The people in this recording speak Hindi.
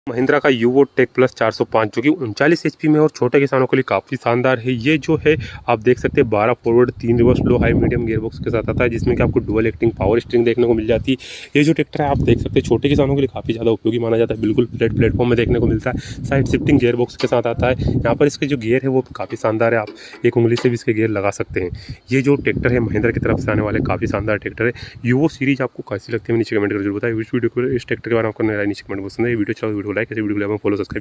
महिंद्रा का यूवो टेक प्लस 405 जो कि 39 एचपी में और छोटे किसानों के लिए काफ़ी शानदार है। ये जो है आप देख सकते हैं 12 फॉरवर्ड 3 रिवर्स लो हाई मीडियम गियरबॉक्स के साथ आता है, जिसमें कि आपको डुअल एक्टिंग पावर स्टीयरिंग देखने को मिल जाती है। ये जो ट्रैक्टर है आप देख सकते हैं छोटे किसानों के लिए काफ़ी ज़्यादा उपयोगी माना जाता है। बिल्कुल फ्लैट प्लेटफॉर्म में देखने को मिलता है। साइड शिफ्टिंग गियरबॉक्स के साथ आता है। यहाँ पर इसके जो गियर है वो काफ़ी शानदार है, आप एक उंगली से भी इसके गियर लगा सकते हैं। ये जो ट्रैक्टर है महिंद्रा की तरफ से आने वाले काफ़ी शानदार ट्रैक्टर है। यूवो सीरीज आपको कैसी लगती है नीचे कमेंट कर जरूर बताएं। इस वीडियो को इस ट्रैक्टर के बारे में आपको नीचे कमेंट पसंद है। वीडियो चला वीडियो लाइक, वीडियो को फॉलो सब्सक्राइब